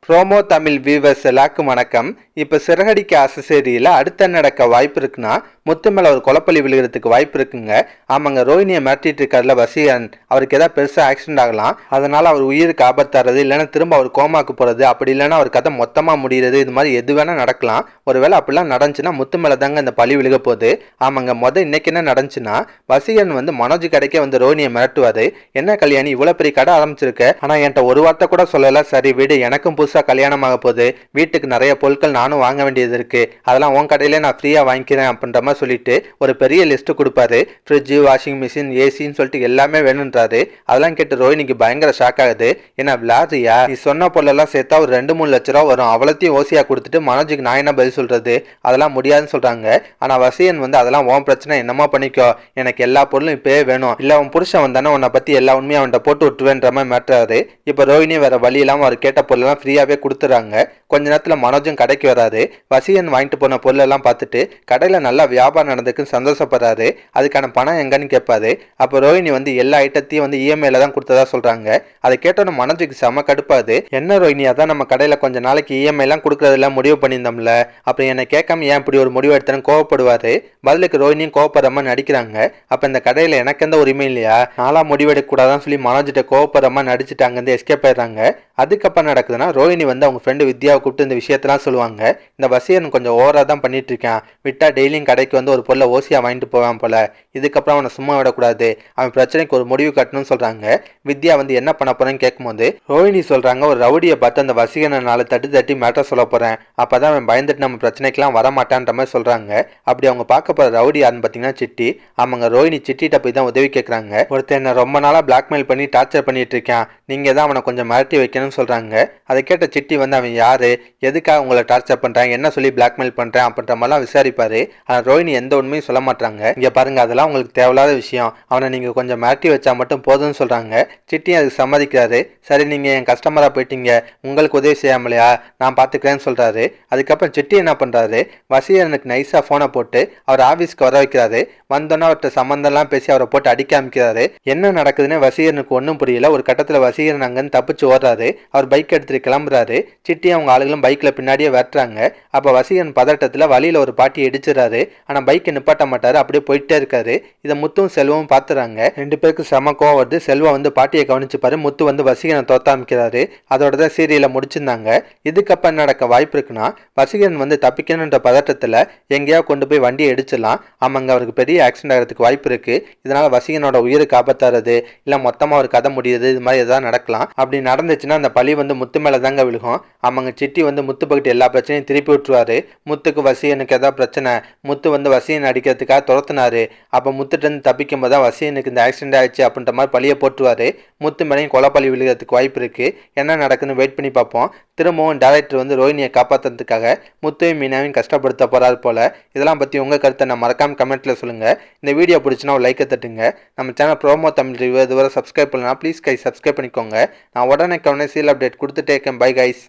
Promo Tamil viewers எல்லாருக்கும் வணக்கம். இப்போ சிறகடிக்க ஆசை சீரியல்ல அடுத்த நடக்க வாய்ப்பு இருக்குன்னா முத்து மேல ஒரு கொலப்பள்ளி விழுகிறதுக்கு வாய்ப்பு இருக்குங்க. ஆமாங்க, ரோஹிணியை மிரட்டிட்டு இருக்காருல வசீகரன், அவருக்கு ஏதாவது பெருசாக ஆக்சிடென்ட் ஆகலாம். அதனால அவர் உயிருக்கு ஆபத்தாறது, இல்லைன்னா திரும்ப அவர் கோமாக்கு போகிறது, அப்படி இல்லைன்னா அவர் கதை மொத்தமாக முடிகிறது, இது மாதிரி எது வேணால் நடக்கலாம். ஒருவேளை அப்படிலாம் நடந்துச்சுன்னா முத்து மேலே தாங்க இந்த பழி விழுக போகுது. ஆமாங்க, இன்னைக்கு என்ன நடந்துச்சுன்னா வசீகரன் மனோஜ் கடைக்கே ரோஹிணியை மிரட்டுவாரு. என்ன கல்யாணி இவ்வளோ பெரிய கடை ஆரம்பிச்சிருக்க, ஆனால் என்கிட்ட ஒரு வார்த்தை கூட சொல்லலை. சரி வீடு, எனக்கும் புதுசாக கல்யாணம் ஆக போகுது, வீட்டுக்கு நிறைய பொருட்கள் நானும் வாங்க வேண்டியது இருக்கு, அதெல்லாம் உன் கடையிலே நான் ஃப்ரீயாக வாங்கிக்கிறேன் அப்படின்ற மாதிரி சொல்லிட்டு ஒரு பெரிய லிஸ்ட் கொடுப்பாரு. ஃப்ரிட்ஜு, வாஷிங் மிஷின், ஏசின்னு சொல்லிட்டு எல்லாமே வேணுன்றாரு. அதெல்லாம் கேட்டு ரோஹிணிக்கு பயங்கர ஷாக் ஆகுது. ஏன்னா விளாட்றியா, நீ சொன்ன பொருளெல்லாம் சேர்த்தா ஒரு 2-3 லட்ச ரூபா வரும், அவ்வளோத்தையும் ஓசியா கொடுத்துட்டு மனோஜுக்கு நான் என்ன பதில் சொல்றது, அதெல்லாம் முடியாதுன்னு சொல்றாங்க. ஆனா வசீகரன் அதெல்லாம் உன் பிரச்சனை, என்னமா பண்ணிக்கோ, எனக்கு எல்லா பொருளும் இப்பவே வேணும், இல்ல உன் புருஷன் வந்தானே உன்னை பத்தி எல்லா உண்மையும் அவன்கிட்ட போட்டு விட்டுவேன்ற மாதிரி மாட்டுறாரு. இப்ப ரோஹிணி வேற வழி இல்லாம அவர் கேட்ட பொருளெல்லாம் ஃப்ரீயாவே கொடுத்துறாங்க. கொஞ்ச நேரத்துல மனோஜும் கடைக்கு வராரு. வசீகரன் வாங்கிட்டு போன பொருள் எல்லாம் பார்த்துட்டு கடையில நல்லா வியாபாரம் நடந்துக்குன்னு சந்தோஷப்படுறாரு. அதுக்கான பணம் எங்கன்னு கேட்பாரு. அப்போ ரோஹிணி எல்லா ஐட்டத்தையும் இஎம்ஐல தான் கொடுத்ததா சொல்றாங்க. அதை கேட்டோன்னு மனோஜுக்கு செம கடுப்பாது. என்ன ரோஹிணி, அதான் நம்ம கடையில கொஞ்ச நாளைக்கு இஎம்ஐ எல்லாம் கொடுக்கறதுல முடிவு பண்ணியிருந்தோம்ல, அப்படி என்னை கேட்காம ஏன் இப்படி ஒரு முடிவு எடுத்தேன்னு கோவப்படுவாரு. பதிலுக்கு ரோஹிணியும் கோவப்படுற மாதிரி நடிக்கிறாங்க. அப்ப இந்த கடையில எனக்கு எந்த உரிமை இல்லையா, நாளா முடிவெடுக்க கூடாதான்னு சொல்லி மனோஜிட்ட கோவப்படுற மாதிரி நடிச்சுட்டு அங்கிருந்து எஸ்கேப் ஆயிடுறாங்க. அதுக்கப்புறம் நடக்குதுன்னா ரோஹிணி அவங்க ஃப்ரெண்டு வித்யாவை கூப்பிட்டு இந்த விஷயத்தெல்லாம் சொல்லுவாங்க. இந்த வசீகரன் கொஞ்சம் ஓவரா தான் பண்ணிட்டு இருக்கான், விட்டா டெய்லியும் கடைக்கு ஒரு பொருளை ஓசியா வாங்கிட்டு போவான் போல, இதுக்கப்புறம் அவனை சும்மா விடக்கூடாது, அவன் பிரச்சனைக்கு ஒரு முடிவு கட்டணும்னு சொல்றாங்க. வித்யா என்ன பண்ண போறேன்னு கேட்கும்போது ரோஹிணி சொல்றாங்க, ஒரு ரவுடியை பார்த்து அந்த வசீகரனால தட்டி மேட்டர் சொல்ல போறேன், அப்பதான் அவன் பயந்துட்டு நம்ம பிரச்சனைக்கெல்லாம் வரமாட்டான்ற மாதிரி சொல்றாங்க. அப்படி அவங்க பார்க்க போற ரவுடி யாருன்னு பாத்தீங்கன்னா சிட்டி. ஆமாங்க, ரோஹிணி சிட்டிட்ட போய் தான் உதவி கேட்கறாங்க. ஒருத்தர் என்ன ரொம்ப நாளா பிளாக்மெயில் பண்ணி டார்ச்சர் பண்ணிட்டு இருக்கான், நீங்க தான் அவனை கொஞ்சம் மிரட்டி வைக்கணும்னு சொல்றாங்க. அதை கேட்ட சிட்டி அவன் யாரு, எதுக்காக உங்களை டார்ச்சர் பண்றான், என்ன சொல்லி பிளாக்மெயில் பண்றேன் அப்படின்ற மாதிரிலாம் விசாரிப்பாரு. ஆனா ரோஹிணி எந்த உண்மையும் சொல்ல மாட்டாங்க. இங்க பாருங்க, அதெல்லாம் உங்களுக்கு தேவையில்லாத விஷயம், அவனை நீங்க கொஞ்சம் மிரட்டி வச்சா மட்டும் போதும்னு சொல்றாங்க. சிட்டி அதுக்கு சம்மதிக்கிறாரு. சரி, நீங்க என் கஸ்டமரா போயிட்டீங்க, உங்களுக்கு உதவி செய்யாமலையா, நான் பாத்துக்கிறேன்னு சொல்றாரு. அதுக்கப்புறம் சிட்டி என்ன பண்றாரு, வசீகரனுக்கு நைஸா போனை போட்டு அவர் ஆபீஸ்க்கு வர வைக்கிறாரு. வந்தோன்னா அவர்கிட்ட சம்பந்தம்லாம் பேசி அவரை போட்டு அடிக்க அமைக்கிறாரு. என்ன நடக்குதுன்னு வசீகரனுக்கு ஒன்றும் புரியல. ஒரு கட்டத்துல வசீகரன் அங்கன்னு தப்பிச்சு ஓடுறாரு. அவர் பைக் எடுத்துட்டு கிளம்புறாரு. சிட்டி அவங்க ஆளுகளும் பைக்ல பின்னாடியே வெட்டுறாங்க. அப்ப வசீகரன் பதட்டத்துல வழியில ஒரு பாட்டியை இடிச்சிடறாரு. ஆனா பைக்கை நிப்பாட்ட மாட்டாரு, அப்படியே போயிட்டே இருக்காரு. இதை முத்தும் செல்வம் பாத்துறாங்க. 2 பேருக்கு செம கோவம் வருது. செல்வம் பாட்டியை கவனிச்சுப்பாரு. முத்து வசீகரனை தோத்தாமிக்கிறாரு. அதோட தான் சீரியலை முடிச்சிருந்தாங்க. இதுக்கப்புறம் நடக்க வாய்ப்பு இருக்குன்னா வசீகரன் தப்பிக்கணுன்ற பதட்டத்துல எங்கேயாவது கொண்டு போய் வண்டியை இடிச்சிடலாம். ஆமாங்க, அவருக்கு பெரிய ஆக்சிடென்ட் ஆகிறதுக்கு வாய்ப்பு இருக்கு. இதனால வசீகரனோட உயிருக்கு ஆபத்தாறது, இல்ல மொத்தமா ஒரு கதை முடியுது, இது மாதிரி ஏதாவது நடக்கலாம். அப்படி நடந்துச்சுன்னா அந்த பழி முத்து மேல தாங்க விழுகும். ஆமாங்க, சிட்டி முத்து பக்கிட்டு எல்லா பிரச்சனையும் திருப்பி விட்டுருவாரு. முத்துக்கு வசீகனுக்கு ஏதாவது பிரச்சனை, முத்து வசீகன் அடிக்கிறதுக்காக துரத்துனாரு. அப்ப முத்துட்டு இருந்து தப்பிக்கும் போது வசீகனுக்கு இந்த ஆக்சிடென்ட் ஆயிடுச்சு அப்படின்ற மாதிரி பழிய போட்டுருவாரு. முத்து மேலையும் கொலைப்பழி விழுகிறதுக்கு வாய்ப்பு இருக்கு. என்ன நடக்குன்னு வெயிட் பண்ணி பார்ப்போம். திரும்பவும் டைரக்டர் ரோஹிணியை காப்பாற்றுறதுக்காக முத்தையும் மீனாவையும் கஷ்டப்படுத்த போறாரு போல. இதெல்லாம் பத்தி உங்க கருத்தை நான் மறக்காம கமெண்ட்ல சொல்லுங்க. இந்த வீடியோ பிடிச்சுன்னா ஒரு லைக்கை தட்டுங்க. நம்ம சேனல் ப்ரோமோ தமிழ் ரிவ்யூ இதுவரை சப்ஸ்கிரைப் பண்ணலாம், ப்ளீஸ் கை சப்ஸ்கிரைப் பண்ணிக்கோங்க. நான் உடனே சீரியல் அப்டேட் கொடுத்துட்டே இருக்கேன். Bye guys.